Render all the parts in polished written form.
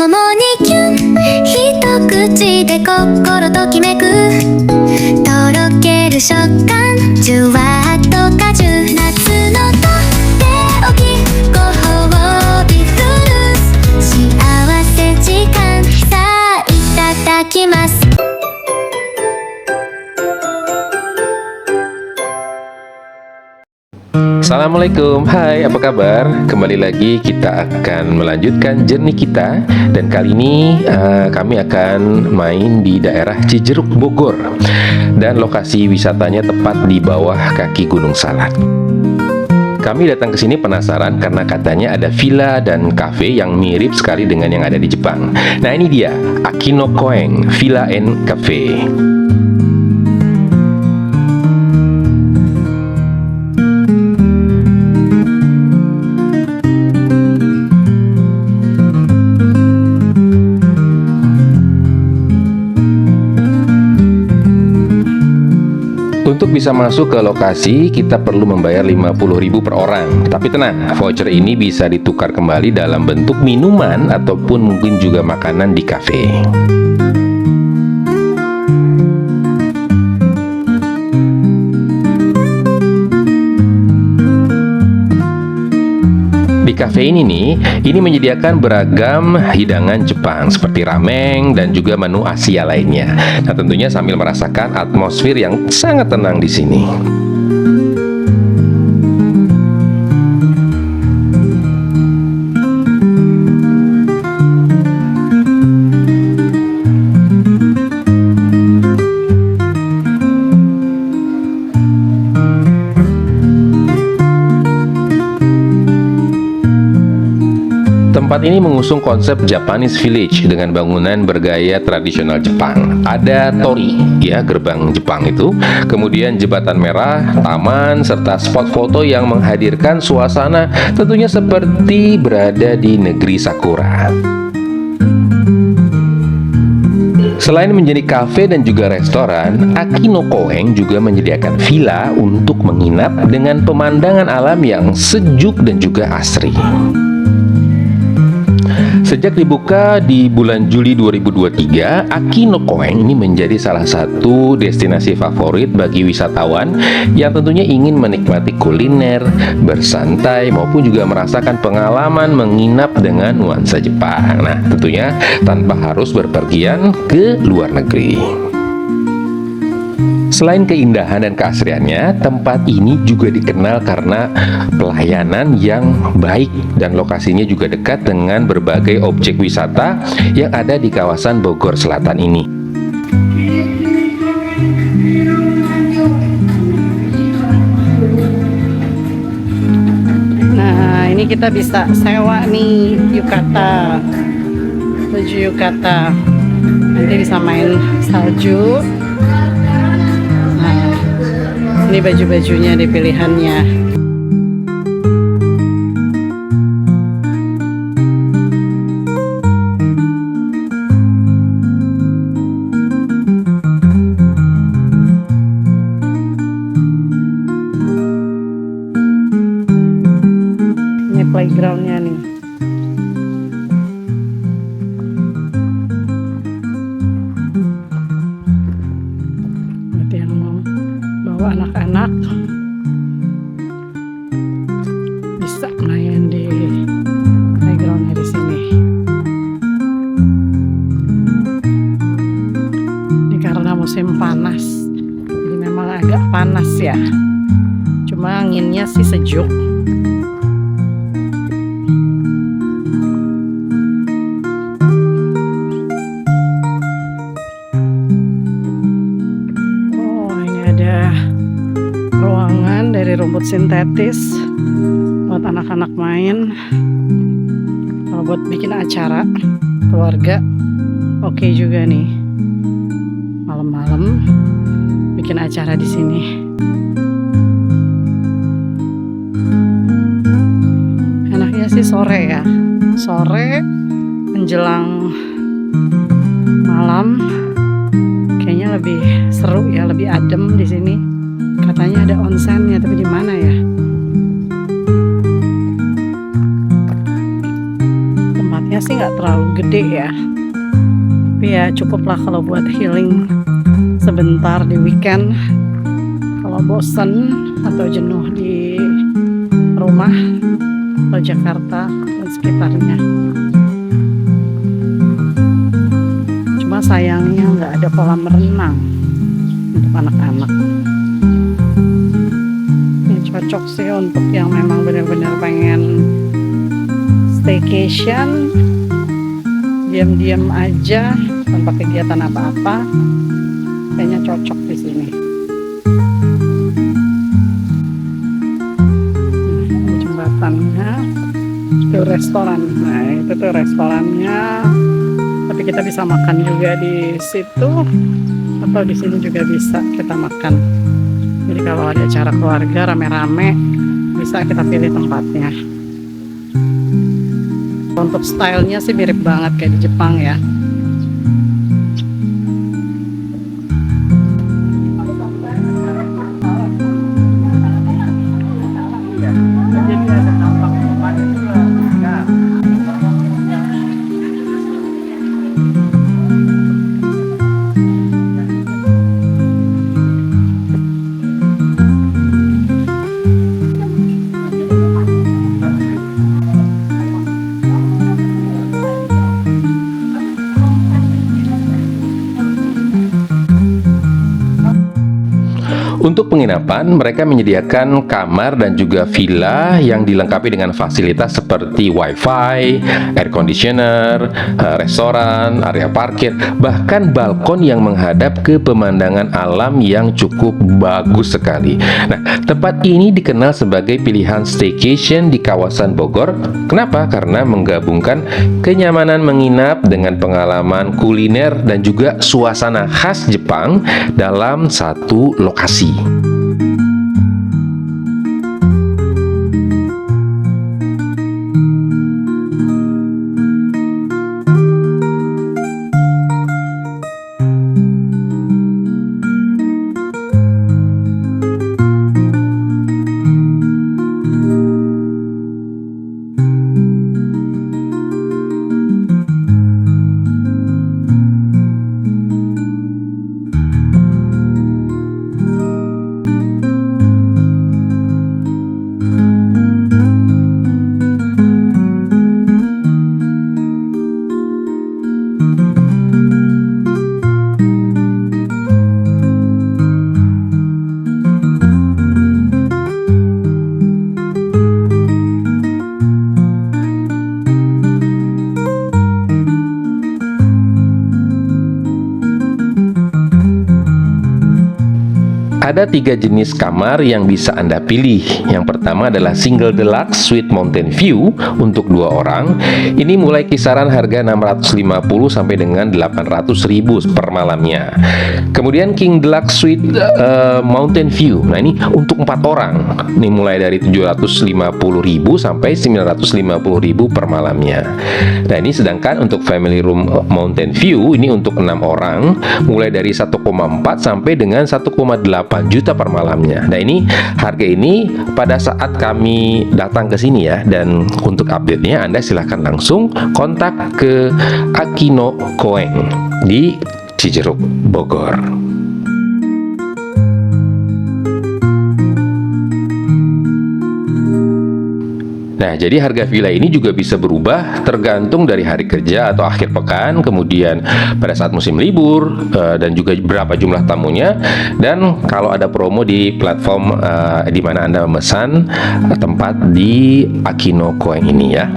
共にキュン一口で心ときめくとろける食感じゅわっと果汁夏のとっておきご褒美フルーツ幸せ時間さあいただきます。Assalamualaikum, hai apa kabar? Kembali lagi kita akan melanjutkan journey kita. Dan kali ini kami akan main di daerah Cijeruk, Bogor. Dan lokasi wisatanya tepat di bawah kaki Gunung Salak. Kami datang ke sini penasaran karena katanya ada villa dan cafe yang mirip sekali dengan yang ada di Jepang. Nah ini dia, Akinokoen Villa and Cafe. Untuk bisa masuk ke lokasi, kita perlu membayar 50.000 per orang. Tapi tenang, voucher ini bisa ditukar kembali dalam bentuk minuman ataupun mungkin juga makanan di kafe. Di kafe ini nih, ini menyediakan beragam hidangan Jepang seperti ramen dan juga menu Asia lainnya. Nah, tentunya sambil merasakan atmosfer yang sangat tenang di sini. Tempat ini mengusung konsep Japanese Village dengan bangunan bergaya tradisional Jepang. Ada torii, ya gerbang Jepang itu, kemudian jembatan merah, taman, serta spot foto yang menghadirkan suasana tentunya seperti berada di negeri Sakura. Selain menjadi kafe dan juga restoran, Akinokoen juga menyediakan villa untuk menginap dengan pemandangan alam yang sejuk dan juga asri. Sejak dibuka di bulan Juli 2023, Akinokoen ini menjadi salah satu destinasi favorit bagi wisatawan yang tentunya ingin menikmati kuliner, bersantai, maupun juga merasakan pengalaman menginap dengan nuansa Jepang. Nah, tentunya tanpa harus berpergian ke luar negeri. Selain keindahan dan keasriannya, tempat ini juga dikenal karena pelayanan yang baik dan lokasinya juga dekat dengan berbagai objek wisata yang ada di kawasan Bogor Selatan ini. Nah, ini kita bisa sewa nih yukata, baju yukata. Nanti bisa main salju. Ini baju-bajunya di pilihannya. Ini playgroundnya nih. Berarti yang mau bawa anak-anak bisa main di playgroundnya di sini. Ini karena musim panas, jadi memang agak panas ya. Cuma anginnya sih sejuk. Ruangan dari rumput sintetis buat anak-anak main. Kalau buat bikin acara keluarga oke juga nih. Malam-malam bikin acara di sini. Enaknya sih sore ya. Sore menjelang malam kayaknya lebih seru ya, lebih adem di sini. Katanya ada onsennya, tapi di mana ya? Tempatnya Harganya sih nggak terlalu gede ya, tapi ya cukup lah kalau buat healing sebentar di weekend. Kalau bosen atau jenuh di rumah atau Jakarta dan sekitarnya. Cuma sayangnya nggak ada kolam renang untuk anak-anak. Ini cocok sih untuk yang memang benar-benar pengen staycation, diam-diam aja tanpa kegiatan apa-apa. Kayaknya cocok di sini. Ini jembatannya, itu restoran. Nah, itu tuh restorannya. Tapi kita bisa makan juga di situ, atau di sini juga bisa kita makan. Jadi kalau ada acara keluarga rame-rame, bisa kita pilih tempatnya. Untuk stylenya sih mirip banget kayak di Jepang ya. Untuk penginapan, mereka menyediakan kamar dan juga villa yang dilengkapi dengan fasilitas seperti wifi, air conditioner, restoran, area parkir, bahkan balkon yang menghadap ke pemandangan alam yang cukup bagus sekali. Nah, tempat ini dikenal sebagai pilihan staycation di kawasan Bogor. Kenapa? Karena menggabungkan kenyamanan menginap dengan pengalaman kuliner dan juga suasana khas Jepang dalam satu lokasi. Ada 3 jenis kamar yang bisa Anda pilih. Yang pertama adalah Single Deluxe Suite Mountain View untuk 2 orang. Ini mulai kisaran harga 650 sampai dengan 800.000 per malamnya. Kemudian King Deluxe Suite Mountain View. Nah, ini untuk 4 orang. Ini mulai dari 750.000 sampai 950.000 per malamnya. Nah, ini sedangkan untuk Family Room Mountain View ini untuk 6 orang mulai dari 1,4 sampai dengan 1,8 juta per malamnya. Nah, ini harga ini pada saat kami datang ke sini ya, dan untuk update-nya Anda silahkan langsung kontak ke Akino Koen di Cijeruk, Bogor. Nah, jadi harga villa ini juga bisa berubah tergantung dari hari kerja atau akhir pekan, kemudian pada saat musim libur, dan juga berapa jumlah tamunya, dan kalau ada promo di platform di mana Anda memesan tempat di Akino Koen ini ya.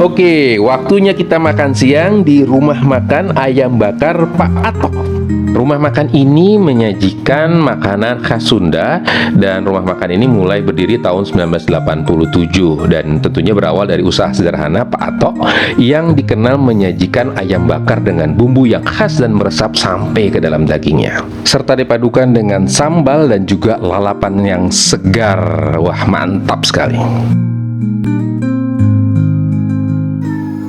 Oke, waktunya kita makan siang di rumah makan ayam bakar Pak Atok. Rumah makan ini menyajikan makanan khas Sunda, dan rumah makan ini mulai berdiri tahun 1987 dan tentunya berawal dari usaha sederhana Pak Atok yang dikenal menyajikan ayam bakar dengan bumbu yang khas dan meresap sampai ke dalam dagingnya, serta dipadukan dengan sambal dan juga lalapan yang segar. Wah, mantap sekali.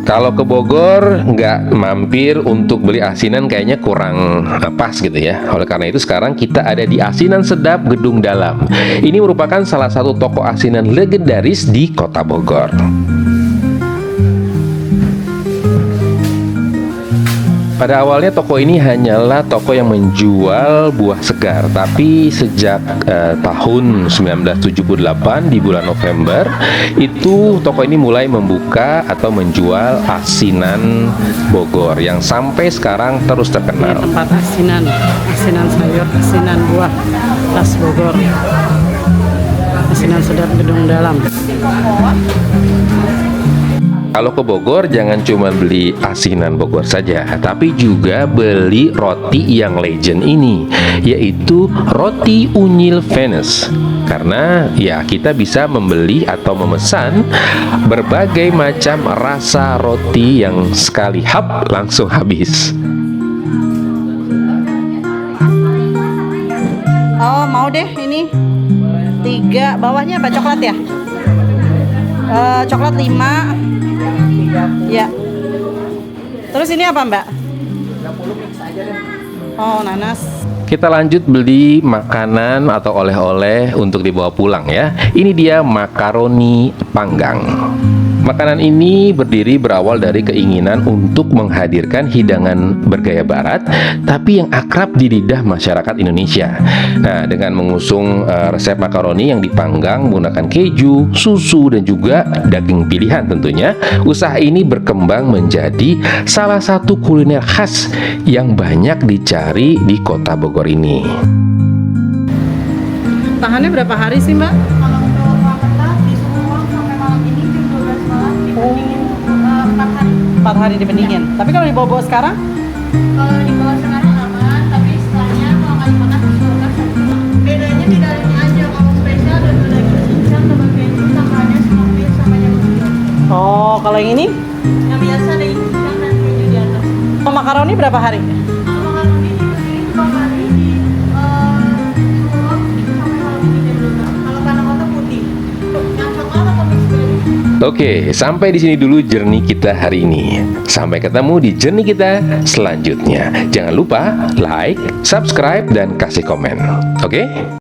Kalau ke Bogor nggak mampir untuk beli asinan kayaknya kurang pas gitu ya. Oleh karena itu sekarang kita ada di Asinan Sedap Gedung Dalam. Ini merupakan salah satu toko asinan legendaris di Kota Bogor. Pada awalnya toko ini hanyalah toko yang menjual buah segar, tapi sejak tahun 1978 di bulan November itu toko ini mulai membuka atau menjual asinan Bogor yang sampai sekarang terus Ini terkenal. tempat asinan sayur, asinan buah khas Bogor. Asinan Sedap Gedung Dalam. Kalau ke Bogor jangan cuma beli asinan Bogor saja, tapi juga beli roti yang legend ini, yaitu roti unyil Venus. Karena ya kita bisa membeli atau memesan berbagai macam rasa roti yang sekali hap langsung habis. Oh, mau deh ini 3, bawahnya apa, coklat ya? Coklat 5. Ya. Terus ini apa, Mbak? 30 mix aja deh. Oh, nanas. Kita lanjut beli makanan atau oleh-oleh untuk dibawa pulang ya. Ini dia makaroni panggang. Makanan ini berdiri berawal dari keinginan untuk menghadirkan hidangan bergaya barat, tapi yang akrab di lidah masyarakat Indonesia. Nah, dengan mengusung resep makaroni yang dipanggang menggunakan keju, susu, dan juga daging pilihan tentunya, usaha ini berkembang menjadi salah satu kuliner khas yang banyak dicari di Kota Bogor ini. Tahannya berapa hari sih, Mbak? Kalau untuk mentah disuruh sampai malam ini jam 12 malam dipendingin 4 hari. 4 hari dipendingin. Tapi kalau dibawa-bawa sekarang? Kalau di bawah sekarang aman, tapi setelahnya kalau nggak dimakan di kulkas bedanya di dalamnya aja. Kalau spesial dan daging cincang sama keju tambahannya seperti sama yang begitu. Oh, kalau yang ini? Yang biasa daging cincang dan keju di atas. Oh, makaroni berapa hari? Kalau makaroni dipendingin 2 hari di suruh sampai malam ini jam 12. Kalau panah otak putih, yang coklat atau mix berry? Oke, sampai di sini dulu journey kita hari ini. Sampai ketemu di journey kita selanjutnya. Jangan lupa like, subscribe, dan kasih komen. Oke?